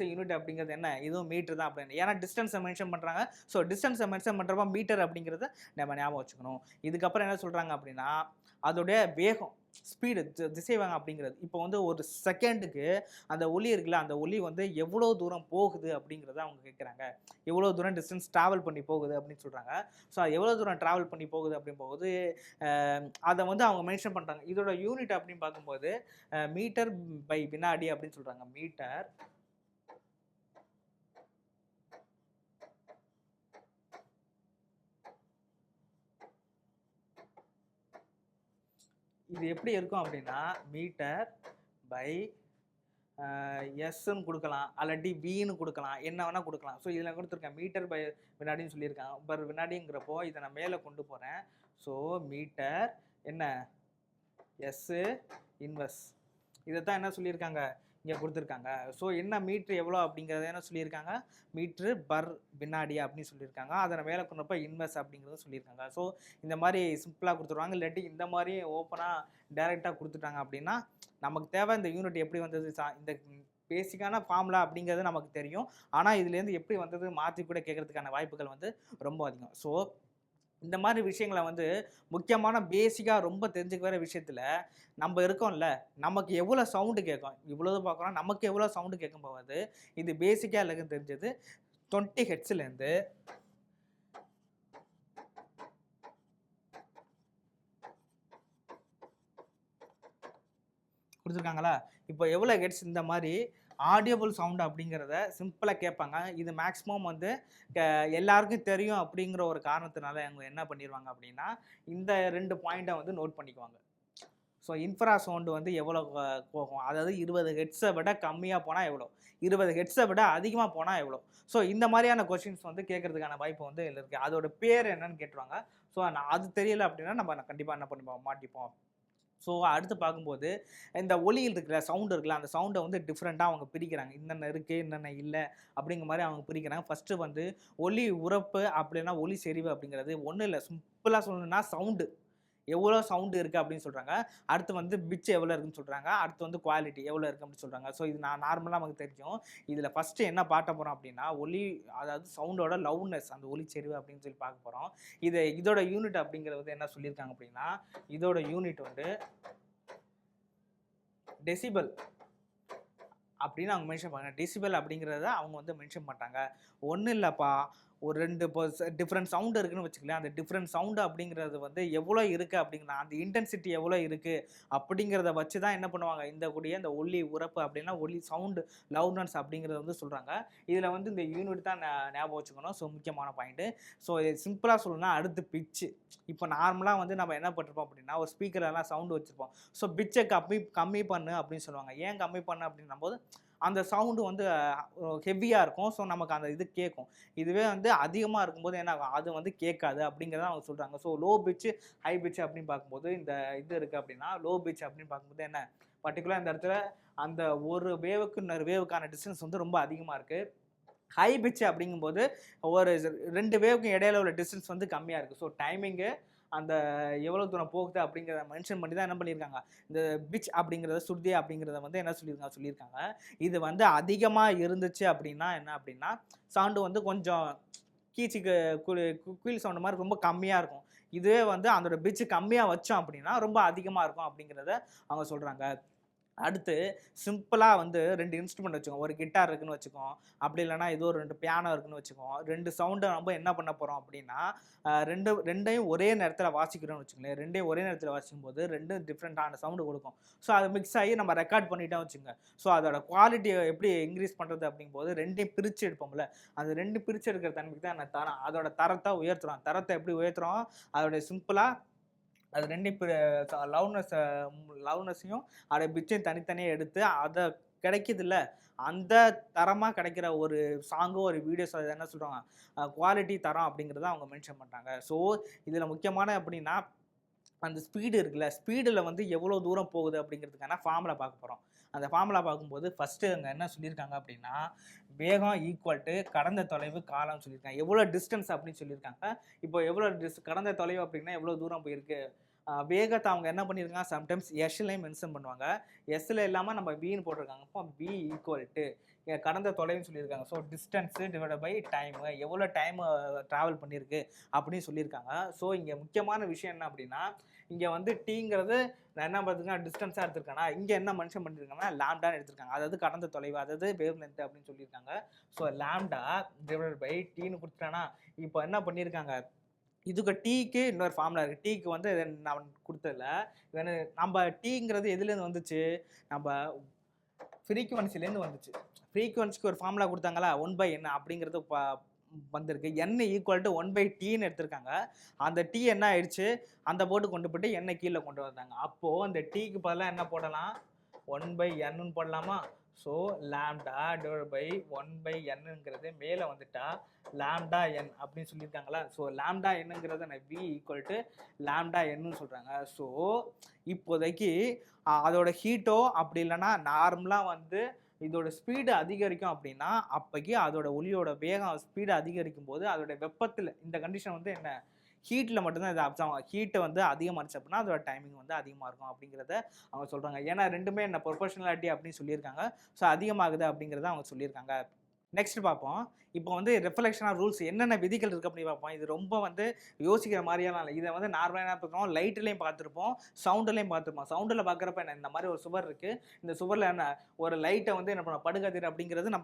யூனிட் அப்படிங்கிறது என்ன, இதுவும் மீட்டர் தான் அப்படின்னு. ஏன்னா டிஸ்டன்ஸை மென்ஷன் பண்ணுறாங்க. ஸோ டிஸ்டன்ஸை மென்ஷன் பண்ணுறப்ப மீட்டர் அப்படிங்கிறத நம்ம ஞாபகம் வச்சுக்கணும். இதுக்கப்புறம் என்ன சொல்கிறாங்க அப்படின்னா அதோடைய வேகம், ஸ்பீடு, திசைவேகம் அப்படிங்கிறது. இப்போ வந்து ஒரு செகண்டுக்கு அந்த ஒலி இருக்குல்ல, அந்த ஒலி வந்து எவ்வளோ தூரம் போகுது அப்படிங்கிறத அவங்க கேட்குறாங்க. எவ்வளோ தூரம் டிஸ்டன்ஸ் ட்ராவல் பண்ணி போகுது அப்படின்னு சொல்கிறாங்க. ஸோ எவ்வளோ தூரம் ட்ராவல் பண்ணி போகுது அப்படின்னு போகுது அதை வந்து அவங்க மென்ஷன் பண்ணுறாங்க. இதோட யூனிட் அப்படின்னு பார்க்கும்போது மீட்டர் பை வினாடி அப்படின்னு சொல்கிறாங்க. மீட்டர் இது எப்படி இருக்கும் அப்படின்னா மீட்டர் பை எஸ்ன்னு கொடுக்கலாம், அல்லாட்டி வின்னு கொடுக்கலாம், என்ன வேணால் கொடுக்கலாம். ஸோ இதில் கொடுத்துருக்கேன் மீட்டர் பை வினாடின்னு சொல்லியிருக்காங்க. பர் வினாடிங்கிறப்போ இதை நான் மேலே கொண்டு போகிறேன். ஸோ மீட்டர் என்ன எஸ்ஸு இன்வெர்ஸ் இதை தான் என்ன சொல்லியிருக்காங்க இங்கே கொடுத்துருக்காங்க. ஸோ என்ன மீட்ரு எவ்வளோ அப்படிங்கிறத என்ன சொல்லியிருக்காங்க, மீட்ரு பர் வினாடி அப்படின்னு சொல்லியிருக்காங்க. அதை மேலே கொண்டப்போ இன்வெர்ஸ் அப்படிங்கிறத சொல்லியிருக்காங்க. ஸோ இந்த மாதிரி சிம்பிளாக கொடுத்துருவாங்க. இல்லாட்டி இந்த மாதிரி ஓப்பனாக டைரெக்டாக கொடுத்துட்டாங்க அப்படின்னா நமக்கு தேவை இந்த யூனிட் எப்படி வந்தது, இந்த பேசிக்கான ஃபார்முலா அப்படிங்கிறது நமக்கு தெரியும். ஆனால் இதுலேருந்து எப்படி வந்தது மாற்றி கூட கேட்குறதுக்கான வாய்ப்புகள் வந்து ரொம்ப அதிகம். ஸோ இந்த மாதிரி விஷயங்களை வந்து முக்கியமான பேசிக்காக ரொம்ப தெரிஞ்சுக்க வேற விஷயத்தில் நம்ம இருக்கோம்ல, நமக்கு எவ்வளோ சவுண்டு கேட்கும், இவ்வளோ பார்க்குறோம், நமக்கு எவ்வளோ சவுண்டு கேட்கும் போகாது. இது பேசிக்காக எல்லாருக்கும் தெரிஞ்சது. 20 ஹெர்ட்ஸ்லேருந்து கொடுத்துருக்காங்களா? இப்போ எவ்வளோ ஹெர்ட்ஸ் இந்த மாதிரி ஆடியபிள் சவுண்ட் அப்படிங்கிறத சிம்பிளாக கேட்பாங்க. இது மேக்ஸிமம் வந்து எல்லாருக்கும் தெரியும் அப்படிங்கிற ஒரு காரணத்தினால அவங்க என்ன பண்ணிடுவாங்க அப்படின்னா, இந்த 2 பாயிண்ட்டை வந்து நோட் பண்ணிக்குவாங்க. ஸோ இன்ஃப்ரா சவுண்டு வந்து எவ்வளோ போகும், அதாவது 20 ஹெர்ட்ஸை விட கம்மியாக போனால் எவ்வளோ, 20 ஹெர்ட்ஸை விட அதிகமாக போனால் எவ்வளோ. ஸோ இந்த மாதிரியான கொஸ்டின்ஸ் வந்து கேட்கறதுக்கான வாய்ப்பு வந்து இருக்குது. அதோட பேர் என்னன்னு கேட்டுருவாங்க. ஸோ அது தெரியல அப்படின்னா நம்ம கண்டிப்பாக என்ன பண்ணிப்போம், மாட்டிப்போம். ஸோ அடுத்து பார்க்கும்போது இந்த ஒலியில் இருக்கிற சவுண்டு இருக்குல்ல, அந்த சவுண்டை வந்து டிஃப்ரெண்ட்டாக அவங்க பிரிக்கிறாங்க. இன்னென்ன இருக்குது, இன்னென்ன இல்லை அப்படிங்கிற மாதிரி அவங்க பிரிக்கிறாங்க. ஃபஸ்ட்டு வந்து ஒலி உரப்பு அப்படின்னா ஒலி செறிவு அப்படிங்கிறது ஒன்றும் இல்லை. சிம்பிளாக சொல்லணும்னா சவுண்டு எவ்வளோ சவுண்டு இருக்குது அப்படின்னு சொல்கிறாங்க. அடுத்து வந்து பிட்ச் எவ்வளோ இருக்குன்னு சொல்கிறாங்க. அடுத்து வந்து குவாலிட்டி எவ்வளோ இருக்குது அப்படின்னு சொல்கிறாங்க. ஸோ இது நார்மலாக நமக்கு தெரியும். இதில் ஃபஸ்ட்டு என்ன பார்க்க போகிறோம் அப்படின்னா ஒலி, அதாவது சவுண்டோட லவுட்னஸ், அந்த ஒலி செறிவு அப்படின்னு சொல்லி பார்க்க போகிறோம். இதோட யூனிட் அப்படிங்கிறது வந்து என்ன சொல்லியிருக்காங்க அப்படின்னா, இதோட யூனிட் வந்து டெசிபல் அப்படின்னு அவங்க மென்ஷன் பண்ணாங்க. டெசிபல் அப்படிங்கிறத அவங்க வந்து மென்ஷன் பண்ணிட்டாங்க. ஒன்றும் இல்லைப்பா, ஒரு 2 டிஃப்ரெண்ட் சவுண்டு இருக்குன்னு வச்சுக்கலாம். அந்த டிஃப்ரெண்ட் சவுண்டு அப்படிங்கிறது வந்து எவ்வளோ இருக்குது அப்படிங்கிற அந்த இன்டென்சிட்டி எவ்வளோ இருக்குது அப்படிங்கிறத வச்சு தான் என்ன பண்ணுவாங்க, இந்த ஒலி உரப்பு அப்படின்னா ஒலி சவுண்டு லவுட்னஸ் அப்படிங்கிறத வந்து சொல்கிறாங்க. இதில் வந்து இந்த யூனிட் தான் ஞாபகம் வச்சுக்கணும். ஸோ முக்கியமான பாயிண்ட்டு. ஸோ சிம்பிளாக சொல்லணும்னா அடுத்து பிட்ச்சு. இப்போ நார்மலாக வந்து நம்ம என்ன பண்ணிருப்போம் அப்படின்னா, ஒரு ஸ்பீக்கர்லாம் சவுண்டு வச்சுருப்போம். ஸோ பிட்சை கம்மி பண்ணு அப்படின்னு சொல்லுவாங்க. ஏன் கம்மி பண்ணு அப்படின்னும் போது அந்த சவுண்டு வந்து ஹெவியாக இருக்கும். ஸோ நமக்கு அந்த இது கேட்கும். இதுவே வந்து அதிகமாக இருக்கும்போது என்ன ஆகும், அது வந்து கேட்காது அப்படிங்கிறத அவங்க சொல்கிறாங்க. So low pitch, high pitch அப்படின்னு பார்க்கும்போது இந்த இது இருக்குது அப்படின்னா, லோ பிட்ச் அப்படின்னு பார்க்கும்போது என்ன, பர்டிகுலராக இந்த இடத்துல அந்த ஒரு வேவுக்கு இன்னொரு வேவுக்கான டிஸ்டன்ஸ் வந்து ரொம்ப அதிகமாக இருக்குது. ஹை பிட்ச் அப்படிங்கும்போது ஒரு 2 வேவுக்கும் இடையில உள்ள டிஸ்டன்ஸ் வந்து கம்மியாக இருக்குது. ஸோ டைமிங்கு அந்த எவ்வளோ தூரம் போகுது அப்படிங்கிறத மென்ஷன் பண்ணி தான் என்ன பண்ணியிருக்காங்க, இந்த பிட்ச் அப்படிங்கிறத சுருதி அப்படிங்கிறத வந்து என்ன சொல்லியிருக்காங்க. இது வந்து அதிகமாக இருந்துச்சு அப்படின்னா என்ன அப்படின்னா, சவுண்டு வந்து கொஞ்சம் கீச்சுக்கு குயில் சவுண்டு மாதிரி ரொம்ப கம்மியாக இருக்கும். இதுவே வந்து அதோட பிட்ச் கம்மியாக வச்சோம் அப்படின்னா ரொம்ப அதிகமாக இருக்கும் அப்படிங்கிறத அவங்க சொல்கிறாங்க. அடுத்து சிம்பிளாக வந்து 2 இன்ஸ்ட்ருமெண்ட் வச்சுக்கோம். ஒரு கிட்டார் இருக்குன்னு வச்சுக்கோம். அப்படி இல்லைனா ஏதோ ஒரு 2 பியானோ இருக்குன்னு வச்சுக்கோம். 2 சவுண்டை நம்ம என்ன பண்ண போகிறோம் அப்படின்னா, 2யும் ஒரே நேரத்தில் வாசிக்கிறோம்னு வச்சுக்கோங்களேன். 2யும் ஒரே நேரத்தில் வாசிக்கும்போது 2 டிஃப்ரெண்ட்டான சவுண்டு கொடுக்கும். ஸோ அது மிக்ஸ் ஆகி நம்ம ரெக்கார்ட் பண்ணிட்டோம் வச்சுக்கோங்க. ஸோ அதோட குவாலிட்டியை எப்படி இன்க்ரீஸ் பண்ணுறது அப்படிங்கும்போது 2யும் பிரித்து எடுப்போம்ல, அந்த 2 பிரித்து எடுக்கிற தன்மைக்கு தான் நான் தரம், அதோட தரத்தை உயர்த்துறோம். தரத்தை எப்படி உயர்த்துறோம், அதோடைய சிம்பிளாக அது 2 லவுனஸையும் அதோட பிட்சையும் தனித்தனியாக எடுத்து அதை கிடைக்குதுல்ல, அந்த தரமாக கிடைக்கிற ஒரு சாங்கோ ஒரு வீடியோஸ் அது என்ன சொல்கிறாங்க, குவாலிட்டி தரம் அப்படிங்கிறத அவங்க மென்ஷன் பண்ணுறாங்க. ஸோ இதில் முக்கியமான அப்படின்னா அந்த ஸ்பீடு இருக்குல்ல, ஸ்பீடில் வந்து எவ்வளோ தூரம் போகுது அப்படிங்கிறதுக்கான ஃபார்முலா பார்க்க போகிறோம். அந்த ஃபார்முலா பார்க்கும்போது ஃபஸ்ட்டு அங்கே என்ன சொல்லியிருக்காங்க அப்படின்னா, வேகம் ஈக்குவல் டு கடந்த தொலைவு காலம் சொல்லியிருக்காங்க. எவ்வளோ டிஸ்டன்ஸ் அப்படின்னு சொல்லியிருக்காங்க. இப்போ எவ்வளோ கடந்த தொலைவு அப்படின்னா எவ்வளோ தூரம் போயிருக்கு. வேகத்தை அவங்க என்ன பண்ணியிருக்காங்க, சம்டைம்ஸ் எஸ்லையும் மென்ஷன் பண்ணுவாங்க. எஸ்ல இல்லாமல் நம்ம பின்னு போட்டிருக்காங்க. இப்போ பி ஈக்குவல் டு கடந்த தொலைவுன்னு சொல்லியிருக்காங்க. So distance divide by time, எவ்வளோ டைமு ட்ராவல் பண்ணியிருக்கு அப்படின்னு சொல்லியிருக்காங்க. ஸோ இங்கே முக்கியமான விஷயம் என்ன அப்படின்னா, இங்கே வந்து டீங்கிறது நான் என்ன பார்த்துருக்கேன், டிஸ்டன்ஸாக எடுத்திருக்கேன்னா, இங்கே என்ன மென்ஷன் பண்ணியிருக்காங்கன்னா லாம்டான்னு எடுத்திருக்காங்க. அதாவது கடந்த தொலைவு, அதாவது வேவ் லென்த் அப்படின்னு சொல்லியிருக்காங்க. ஸோ லாம்டா டிவைட் பை டீன்னு கொடுத்துட்டானா, இப்போ என்ன பண்ணியிருக்காங்க, இதுக்கு டீக்கு இன்னொரு ஃபார்முலா இருக்குது. டீக்கு வந்து நான் கொடுத்ததில்ல. நம்ம டீங்கிறது எதுலேருந்து வந்துச்சு, நம்ம ஃப்ரீக்குவன்சிலேருந்து வந்துச்சு. ஃப்ரீக்குவன்சிக்கு ஒரு ஃபார்முலா கொடுத்தாங்களா, 1/n அப்படிங்கிறது வந்திருக்கு. n ஈக்குவல் டு 1/tன்னு எடுத்திருக்காங்க. அந்த டி என்ன ஆயிடுச்சு, அந்த போட்டு கொண்டு போய்ட்டு n கீழே கொண்டு வந்தாங்க. அப்போது அந்த டீக்கு பதிலாக என்ன போடலாம், 1/nன்னு போடலாமா. ஸோ லாம்டா டிவைட் பை 1/nங்கிறது மேலே வந்துட்டா லாம்டா என் அப்படின்னு சொல்லியிருக்காங்களா. ஸோ லாம்டா என்னங்கிறத நான் v ஈக்குவல் டு லாம்டா என்னு சொல்கிறாங்க. ஸோ இப்போதைக்கு அதோட ஹீட்டோ அப்படி இல்லைன்னா நார்மலாக வந்து இதோட ஸ்பீடு அதிகரிக்கும் அப்படின்னா, அப்போக்கி அதோட ஒலியோட வேகம் ஸ்பீடு அதிகரிக்கும் போது அதோட வெப்பத்தில் இந்த கண்டிஷன் வந்து என்ன, ஹீட்டில் மட்டும்தான் இதை அப்சர்வ் ஆகும். ஹீட்டை வந்து அதிகமாகிடுச்சு அப்படின்னா அதோட டைமிங் வந்து அதிகமாக இருக்கும் அப்படிங்கிறத அவங்க சொல்கிறாங்க. ஏன்னா ரெண்டுமே என்ன ப்ரொபோர்ஷனாலிட்டி அப்படின்னு சொல்லியிருக்காங்க. ஸோ அதிகமாகுது அப்படிங்கிறத அவங்க சொல்லியிருக்காங்க. நெக்ஸ்ட் பார்ப்போம். இப்போ வந்து ரிஃப்ளெக்ஷனாக ரூல்ஸ் என்னென்ன விதிகள் இருக்குது அப்படின்னு பார்ப்போம். இது ரொம்ப வந்து யோசிக்கிற மாதிரியெல்லாம் இல்லை. இதை வந்து நார்மலாக என்ன பார்த்துருப்போம், லைட்லேயும் பார்த்துருப்போம், சவுண்டுலையும் பார்த்துருப்போம். சவுண்டில் பார்க்குறப்ப என்ன, இந்த மாதிரி ஒரு சுவர் இருக்குது, இந்த சுவரில் என்ன ஒரு லைட்டை வந்து என்ன பண்ணோம், படுகதிர் அப்படிங்கிறது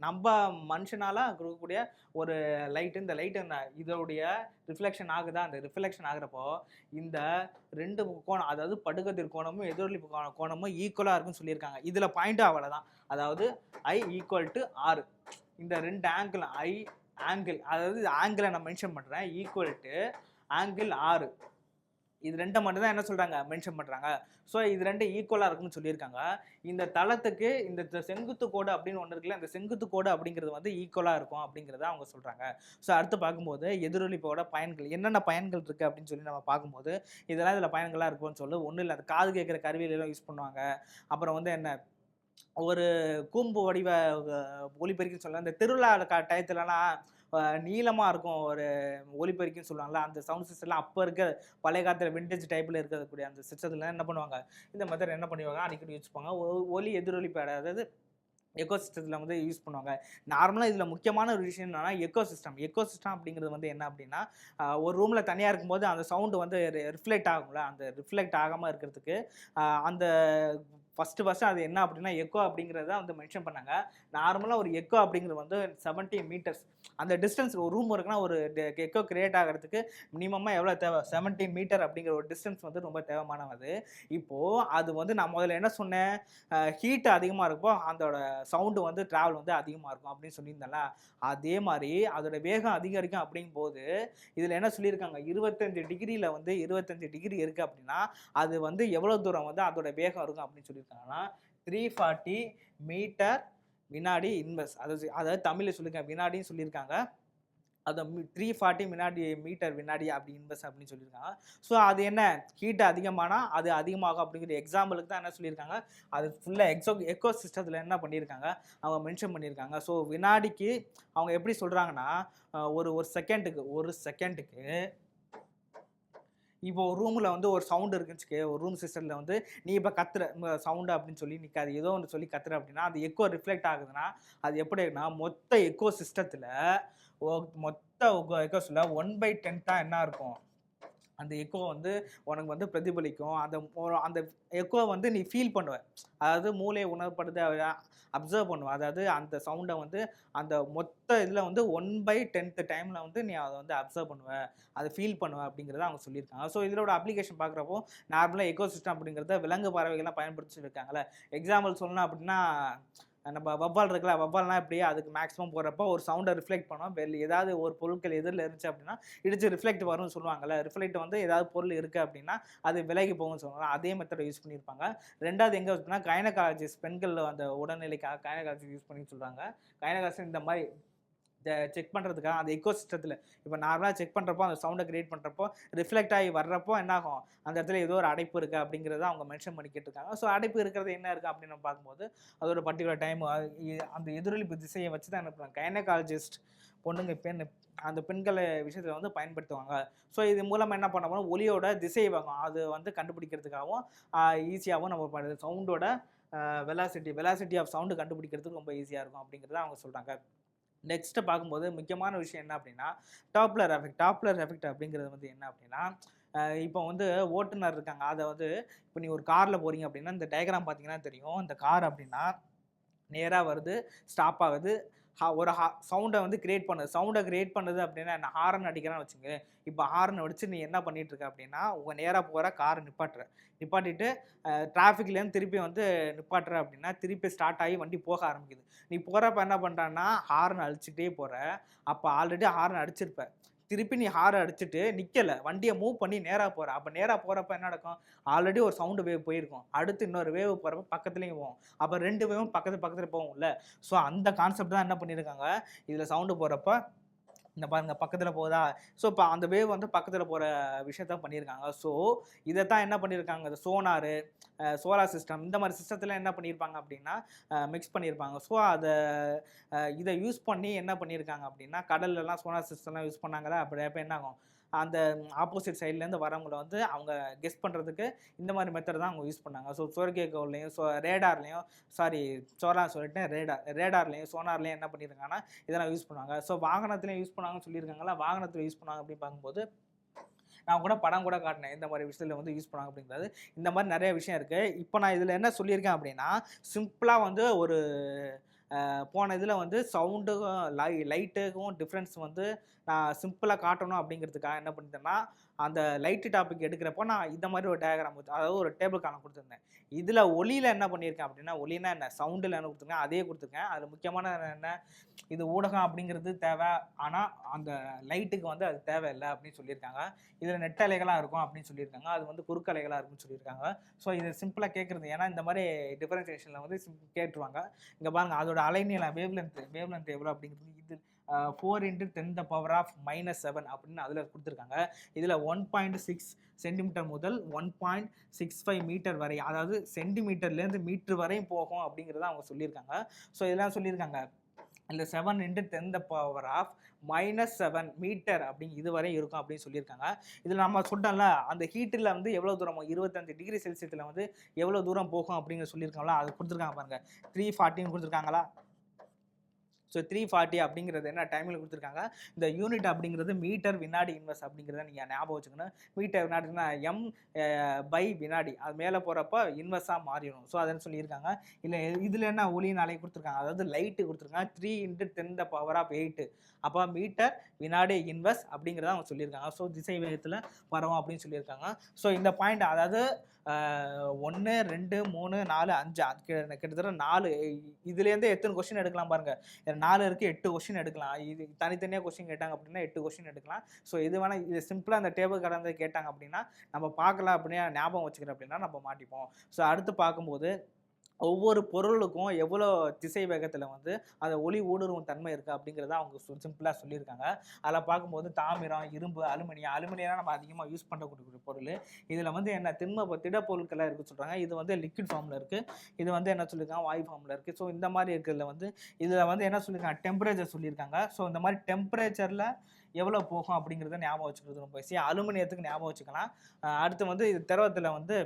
நம்ம மனுஷனால் கொடுக்கக்கூடிய ஒரு லைட்டு. இந்த லைட்டு என்ன இதோடைய ரிஃப்ளெக்ஷன் ஆகுதா, அந்த ரிஃப்ளெக்ஷன் ஆகுறப்போ இந்த 2 கோணம், அதாவது படுகதிர் கோணமும் எதிரொலி கோணமும் ஈக்குவலாக இருக்குன்னு சொல்லியிருக்காங்க. இதில் பாயிண்ட்டு அவ்வளோதான். அதாவது I = R. இந்த 2 ஆங்கிள் ஆங்கிள், அதாவது ஆங்கிளை நான் மென்ஷன் பண்ணுறேன், ஈக்குவல் டு ஆங்கிள் R. இது 2 மட்டும் தான் என்ன சொல்கிறாங்க, மென்ஷன் பண்ணுறாங்க. ஸோ இது 2 ஈக்குவலாக இருக்குன்னு சொல்லியிருக்காங்க. இந்த தளத்துக்கு இந்த செங்குத்து கோடு அப்படின்னு ஒன்று இருக்குல்ல, இந்த செங்குத்து கோடு அப்படிங்கிறது வந்து ஈக்குவலாக இருக்கும் அப்படிங்கிறத அவங்க சொல்கிறாங்க. ஸோ அடுத்து பார்க்கும்போது எதிரொலிப்போட பயன்கள் என்னென்ன பயன்கள் இருக்குது அப்படின்னு சொல்லி நம்ம பார்க்கும்போது, இதெல்லாம் இதில் பயன்களாக இருக்கும்னு சொல்லி ஒன்றும் இல்லை. அந்த காது கேட்குற கருவியிலாம் யூஸ் பண்ணுவாங்க. அப்புறம் வந்து என்ன, ஒரு கூம்பு வடிவ ஒலிபெருக்கின்னு சொல்லலாம். இந்த திருவிழா டயத்துலலாம் நீளமாக இருக்கும் ஒரு ஒலிபெருக்கின்னு சொல்லுவாங்கள்ல, அந்த சவுண்ட் சிஸ்டம்லாம் அப்போ இருக்க பழைய காலத்தில் விண்டேஜ் டைப்பில் இருக்கக்கூடிய அந்த சிஸ்டத்தில் என்ன பண்ணுவாங்க, இந்த மெத்தட் என்ன பண்ணுவாங்க, அடிக்கடி யூஸ் பண்ணுவாங்க. ஒலி எதிரொலிப்பு, அதாவது எக்கோ சிஸ்டத்தில் வந்து யூஸ் பண்ணுவாங்க. நார்மலாக இதில் முக்கியமான ஒரு விஷயம் என்னன்னா எக்கோ சிஸ்டம் அப்படிங்கிறது வந்து என்ன அப்படின்னா, ஒரு ரூமில் தனியாக இருக்கும்போது அந்த சவுண்டு வந்து ரிஃப்ளெக்ட் ஆகும்ல, அந்த ரிஃப்ளெக்ட் ஆகாமல் இருக்கிறதுக்கு அந்த ஃபஸ்ட்டு அது என்ன அப்படின்னா எக்கோ அப்படிங்கிறத வந்து மென்ஷன் பண்ணாங்க. நார்மலாக ஒரு எக்கோ அப்படிங்கிறது வந்து 70 மீட்டர்ஸ், அந்த டிஸ்டன்ஸ் ஒரு ரூம் இருக்குன்னா ஒரு எக்கோ கிரியேட் ஆகிறதுக்கு மினிமமாக எவ்வளோ தேவை, 70 மீட்டர் அப்படிங்கிற ஒரு டிஸ்டன்ஸ் வந்து ரொம்ப தேவைமானது. இப்போது அது வந்து நான் முதல்ல என்ன சொன்னேன், ஹீட் அதிகமாக இருப்போ அதோட சவுண்டு வந்து ட்ராவல் வந்து அதிகமாக இருக்கும் அப்படின்னு சொல்லியிருந்தேன்ல, அதே மாதிரி அதோட வேகம் அதிகரிக்கும் அப்படிங்கும்போது இதில் என்ன சொல்லியிருக்காங்க, 25 டிகிரியில் வந்து 25 டிகிரி இருக்குது அப்படின்னா அது வந்து எவ்வளோ தூரம் வந்து அதோட வேகம் இருக்கும் அப்படின்னு சொல்லியிருக்காங்கன்னா 340 மீட்டர் வினாடி இன்வெர்ஸ், அதாவது தமிழில் சொல்லியிருக்காங்க, வினாடின்னு சொல்லியிருக்காங்க. அதை 340 மீட்டர் வினாடி அப்படி இன்வெர்ஸ் அப்படின்னு சொல்லியிருக்காங்க. ஸோ அது என்ன, ஹீட் அதிகமானால் அது அதிகமாகும் அப்படிங்கிற எக்ஸாம்பிளுக்கு தான் என்ன சொல்லியிருக்காங்க, அது ஃபுல்லாக எக்கோ சிஸ்டத்தில் என்ன பண்ணியிருக்காங்க, அவங்க மென்ஷன் பண்ணியிருக்காங்க. ஸோ வினாடிக்கு அவங்க எப்படி சொல்கிறாங்கன்னா, ஒரு செகண்டுக்கு இப்போ ஒரு ரூமில் வந்து ஒரு சவுண்டு இருக்குன்னு வச்சுக்கே, ஒரு ரூம் சிஸ்டத்தில் வந்து நீ இப்போ கத்துற சவுண்டு அப்படின்னு சொல்லி நிற்காது, ஏதோ ஒன்று சொல்லி கத்துற அப்படின்னா அது எக்கோ ரிஃப்ளெக்ட் ஆகுதுன்னா அது எப்படி இருக்குன்னா, மொத்த எக்கோ சிஸ்டத்தில் மொத்த எக்கோ சிஸ்டத்தில் 1/10 தான் என்ன இருக்கும், அந்த எக்கோ வந்து உனக்கு வந்து பிரதிபலிக்கும். அந்த எக்கோ வந்து நீ ஃபீல் பண்ணுவ, அதாவது மூளையை உணர்படுத்த அப்சர்வ் பண்ணுவ, அதாவது அந்த சவுண்டை வந்து அந்த மொத்த இதில் வந்து 1/10 டைமில் வந்து நீ அதை வந்து அப்சர்வ் பண்ணுவ, அதை ஃபீல் பண்ணுவ அப்படிங்கிறத அவங்க சொல்லியிருக்காங்க. ஸோ இதோட அப்ளிகேஷன் பார்க்குறப்போ நார்மலாக எக்கோ சிஸ்டம் அப்படிங்கிறத விலங்கு பறவைகள்லாம் பயன்படுத்தி இருக்காங்களே. எக்ஸாம்பிள் சொல்லணும் அப்படின்னா, நம்ம வவ்வால் இருக்குல்ல, வவ்வால்னால் இப்படியே அதுக்கு மேக்ஸிமம் போகிறப்போ ஒரு சவுண்டை ரிஃப்ளெக்ட் பண்ணோம், ஏதாவது ஒரு பொருட்கள் எதிரில் இருந்துச்சு அப்படின்னா இடிச்சு ரிஃப்ளெக்ட் வரும்னு சொல்லுவாங்கல்ல, ரிஃப்ளெக்ட் வந்து ஏதாவது பொருள் இருக்குது அப்படின்னா அது விலகி போகும்னு சொல்லுவாங்க. அதே மெத்தடை யூஸ் பண்ணியிருப்பாங்க. ரெண்டாவது எங்கே யூஸ் பண்ணால் கைனகாலஜிஸ்ட், பெண்கள் அந்த உடல்நிலைக்காக கைனகாலஜி யூஸ் பண்ணி சொல்கிறாங்க. கைனகாலஜி இந்த மாதிரி செக் பண்ணுறதுக்காக அந்த எக்கோ சிஸ்டத்தில் இப்போ நார்மலாக செக் பண்ணுறப்போ அந்த சவுண்டை கிரியேட் பண்ணுறப்போ ரிஃப்ளெக்ட் ஆகி வர்றப்போ என்னாகும், அந்த இடத்துல ஏதோ ஒரு அடைப்பு இருக்குது அப்படிங்கிறத அவங்க மென்ஷன் பண்ணி கேட்டிருக்காங்க. ஸோ அடைப்பு இருக்கிறது என்ன இருக்குது அப்படின்னு நம்ம பார்க்கும்போது அதோட பர்டிகுலர் டைம் அந்த எதிரொலிப்பு திசையை வச்சு தான் என்ன பண்ணுவாங்க கைனகாலஜிஸ்ட், பொண்ணுங்க அந்த பெண்களை விஷயத்தில் வந்து பயன்படுத்துவாங்க. ஸோ இது மூலமாக என்ன பண்ண போனால் ஒலியோட திசையை வாங்கும், அது வந்து கண்டுபிடிக்கிறதுக்காகவும் ஈஸியாகவும் நம்ம சவுண்டோட வெலாசிட்டி ஆஃப் சவுண்டு கண்டுபிடிக்கிறதுக்கு ரொம்ப ஈஸியாக இருக்கும் அப்படிங்கிறத அவங்க சொல்கிறாங்க. நெக்ஸ்ட்டு பார்க்கும்போது முக்கியமான விஷயம் என்ன அப்படின்னா டாப்லர் எஃபெக்ட் அப்படிங்கிறது வந்து என்ன அப்படின்னா, இப்போ வந்து ஓட்டுநர் இருக்காங்க, அதை வந்து இப்போ நீ ஒரு காரில் போகிறீங்க அப்படின்னா இந்த டயக்ராம் பார்த்தீங்கன்னா தெரியும், இந்த கார் அப்படின்னா நேராக வருது, ஸ்டாப் ஆகுது, ஒரு சவுண்டை வந்து கிரியேட் பண்ணுது அப்படின்னா என்ன, ஹாரன் அடிக்கிறான்னு வச்சுங்க. இப்போ ஹாரன் அடிச்சு நீ என்ன பண்ணிட்டு இருக்க அப்படின்னா, உங்கள் நேராக போகிற காரை நிப்பாட்டிட்டு டிராஃபிக்லேருந்து திருப்பி வந்து நிப்பாட்டுற அப்படின்னா திருப்பி ஸ்டார்ட் ஆகி வண்டி போக ஆரம்பிக்குது. நீ போகிறப்ப என்ன பண்ணுறான்னா ஹாரன் அடிச்சுட்டே போகிற, அப்போ ஆல்ரெடி ஹாரன் அடிச்சிருப்ப, திருப்பி நீ ஹாரன் அடிச்சுட்டு நிற்கலை, வண்டியை மூவ் பண்ணி நேராக போகிற, அப்போ நேராக போகிறப்ப என்ன நடக்கும், ஆல்ரெடி ஒரு சவுண்டு வேவ் போயிருக்கும், அடுத்து இன்னொரு வேவ் போகிறப்ப பக்கத்துலேயும் போகும், அப்போ 2 வேவும் பக்கத்தில் போகும்ல. ஸோ அந்த கான்செப்ட் தான் என்ன பண்ணியிருக்காங்க, இதில் சவுண்டு போகிறப்ப இந்த பாருங்க பக்கத்தில் போகுதா, ஸோ இப்போ அந்த வேவ் வந்து பக்கத்தில் போகிற விஷயத்த பண்ணியிருக்காங்க. ஸோ இதை தான் என்ன பண்ணியிருக்காங்க, இந்த சோனாரு, சோலார் சிஸ்டம், இந்த மாதிரி சிஸ்டத்தில் என்ன பண்ணியிருப்பாங்க அப்படின்னா மிக்ஸ் பண்ணியிருப்பாங்க. ஸோ இதை யூஸ் பண்ணி என்ன பண்ணியிருக்காங்க அப்படின்னா கடல்லலாம் சோனார் சிஸ்டம்லாம் யூஸ் பண்ணாங்களா, அப்படி அப்போ என்ன ஆகும், அந்த ஆப்போசிட் சைட்லேருந்து வரவங்கள வந்து அவங்க கெஸ் பண்ணுறதுக்கு இந்த மாதிரி மெத்தட் தான் அவங்க யூஸ் பண்ணாங்க. ஸோ செயற்கைக்கோள்லையும் ரேடார்லையும் சொல்லிட்டேன் ரேடார்லையும் சோனார்லையும் என்ன பண்ணியிருக்காங்கன்னா இதெல்லாம் யூஸ் பண்ணுவாங்க. ஸோ வாகனத்துலையும் யூஸ் பண்ணாங்கன்னு சொல்லியிருக்காங்களா, வாகனத்தில் யூஸ் பண்ணாங்க அப்படின்னு பார்க்கும்போது நான் கூட படம் கூட காட்டினேன் இந்த மாதிரி விஷயத்தில் வந்து யூஸ் பண்ணாங்க அப்படிங்கிறது. இந்த மாதிரி நிறைய விஷயம் இருக்குது. இப்போ நான் இதில் என்ன சொல்லியிருக்கேன் அப்படின்னா சிம்பிளாக வந்து ஒரு போன இதில் வந்து சவுண்டுக்கும் லைட்டுக்கும் டிஃப்ரென்ஸ் வந்து நான் சிம்பிளாக காட்டணும் அப்படிங்கிறதுக்காக என்ன பண்ணிட்டேன்னா அந்த லைட்டு டாபிக் எடுக்கிறப்போ நான் இந்த மாதிரி ஒரு டயக்ராம் அதாவது ஒரு டேபிள் காண கொடுத்துருந்தேன். இதில் ஒலியில் என்ன பண்ணியிருக்கேன் அப்படின்னா ஒலினா என்ன சவுண்டில் என்ன கொடுத்துருக்கேன் அதே கொடுத்துருக்கேன். அதில் முக்கியமான என்ன இது ஊடகம் அப்படிங்கிறது தேவை, ஆனால் அந்த லைட்டுக்கு வந்து அது தேவையில்லை அப்படின்னு சொல்லியிருக்காங்க. இதில் நெட்டலைகளாக இருக்கும் அப்படின்னு சொல்லியிருக்காங்க, அது வந்து குறுக்கலைகளாக இருக்குன்னு சொல்லியிருக்காங்க. ஸோ இது சிம்பிளாக கேட்குறது ஏன்னா இந்த மாதிரி டிஃபரன்சியேஷனில் வந்து கேட்டுருவாங்க. இங்கே பாருங்கள் அதோட அலைநீளம் வேவ்லென்த் எவ்வளோ அப்படிங்கிறது இது 4 × 10⁻⁻7 அப்படின்னு அதில் கொடுத்துருக்காங்க. இதில் 1.6 சென்டிமீட்டர் முதல் 1.65 மீட்டர் வரை, அதாவது சென்டிமீட்டர்லேருந்து மீட்டர் வரையும் போகும் அப்படிங்கிறத அவங்க சொல்லியிருக்காங்க. ஸோ இதெல்லாம் சொல்லியிருக்காங்க. இல்லை 7 × 10⁻⁻7 மீட்டர் அப்படிங்க இது வரை இருக்கும் அப்படின்னு சொல்லியிருக்காங்க. இதில் நம்ம சொல்லிட்டோம்ல அந்த ஹீட்டில் வந்து எவ்வளோ தூரம் 25 டிகிரி செல்சியஸில் வந்து எவ்வளோ தூரம் போகும் அப்படிங்கிற சொல்லியிருக்காங்களா, அது கொடுத்துருக்காங்க பாருங்கள். 340 கொடுத்துருக்காங்களா. ஸோ 340 அப்படிங்கிறது என்ன டைமில் கொடுத்துருக்காங்க. இந்த யூனிட் அப்படிங்கிறது மீட்டர் வினாடி இன்வெர்ஸ் அப்படிங்கிறத நீங்கள் ஞாபகம் வச்சுக்கணும். மீட்டர் வினாடினா எம் பை வினாடி, அது மேலே போகிறப்ப இன்வெர்ஸாக மாறிடும். ஸோ அதுன்னு சொல்லியிருக்காங்க. இல்லை இதில் என்ன ஒளியின் அலை கொடுத்துருக்காங்க, அதாவது லைட்டு கொடுத்துருக்காங்க 3 × 10⁸8 அப்போ மீட்டர் வினாடி இன்வெர்ஸ் அப்படிங்கிறத அவங்க சொல்லியிருக்காங்க. ஸோ திசை வேகத்தில் வரும் அப்படின்னு சொல்லியிருக்காங்க. ஸோ இந்த பாயிண்ட் அதாவது 1 2 3 4 5 கிட்டத்தட்ட 4 இதுலேருந்து எத்தனை கொஸ்டின் எடுக்கலாம் பாருங்கள். 4 இருக்குது 8 கொஸ்டின் எடுக்கலாம். இது தனித்தனியாக கொஸ்டின் கேட்டாங்க அப்படின்னா 8 கொஸ்டின் எடுக்கலாம். ஸோ இது வேணால் இது சிம்பிளாக அந்த டேபிள் கடந்து கேட்டாங்க அப்படின்னா நம்ம பார்க்கலாம் அப்படின்னா ஞாபகம் வச்சுக்கிறோம் அப்படின்னா நம்ம மாட்டிப்போம். ஸோ அடுத்து பார்க்கும்போது ஒவ்வொரு பொருளுக்கும் எவ்வளோ திசை வேகத்தில் வந்து அந்த ஒளி ஊடுருவும் தன்மை இருக்குது அப்படிங்கிறத அவங்க சிம்பிளாக சொல்லியிருக்காங்க. அதில் பார்க்கும்போது தாமிரம், இரும்பு, அலுமினியம் நம்ம அதிகமாக யூஸ் பண்ணக்கூடிய பொருள். இதில் வந்து என்ன திடப்பொருட்களாக இருக்குது சொல்கிறாங்க. இது வந்து லிக்விட் ஃபார்மில் இருக்குது, இது வந்து என்ன சொல்லியிருக்காங்க வாயு ஃபார்மில் இருக்குது. ஸோ இந்த மாதிரி இருக்கிறதுல வந்து இதில் வந்து என்ன சொல்லியிருக்காங்க டெம்பரேச்சர் சொல்லியிருக்காங்க. ஸோ இந்த மாதிரி டெம்பரேச்சரில் எவ்வளோ போகும் அப்படிங்கிறத ஞாபகம் வச்சுக்கிறது ரொம்ப ஈஸி. அலுமினியத்துக்கு ஞாபகம் வச்சுக்கலாம். அடுத்து வந்து இது திரவத்தில் வந்து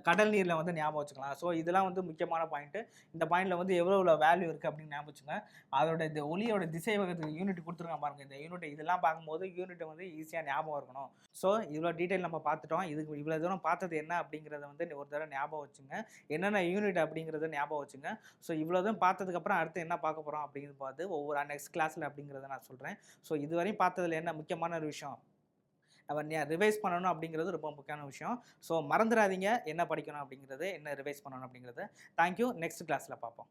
கடல் நீரில் வந்து ஞாபகம் வச்சுக்கலாம். ஸோ இதெல்லாம் வந்து முக்கியமான பாயிண்ட்டு. இந்த பாயிண்டில் வந்து எவ்வளோ வேல்யூ இருக்குது அப்படின்னு ஞாபகம் வச்சுங்க. அதோட இந்த ஒளியோட திசை வகத்துக்கு யூனிட் கொடுத்துருக்காங்க பாருங்கள். இந்த யூனிட் இதெல்லாம் பார்க்கும்போது யூனிட் வந்து ஈஸியாக ஞாபகம் இருக்கணும். ஸோ இவ்வளோ டீட்டெயில் நம்ம பார்த்துட்டோம். இதுக்கு இவ்வளோ தூரம் பார்த்தது என்ன அப்படிங்கிறத வந்து ஒரு தடவை ஞாபகம் வச்சுங்க. என்னென்ன யூனிட் அப்படிங்கிறத ஞாபகம் வச்சுங்க. ஸோ இவ்வளோ தூரம் பார்த்ததுக்கப்புறம் அடுத்து என்ன பார்க்க போகிறோம் அப்படிங்கிறது பார்த்து ஒவ்வொரு நெக்ஸ்ட் கிளாஸில் அப்படிங்கிறத நான் சொல்கிறேன். ஸோ இதுவரையும் பார்த்ததில் என்ன முக்கியமான ஒரு விஷயம் நம்ம ரிவைஸ் பண்ணணும் அப்படிங்கிறது ரொம்ப முக்கியமான விஷயம். ஸோ மறந்துடாதீங்க என்ன படிக்கணும் அப்படிங்கிறது, என்ன ரிவைஸ் பண்ணணும் அப்படிங்கிறது. தேங்க்யூ. நெக்ஸ்ட் கிளாஸில் பார்ப்போம்.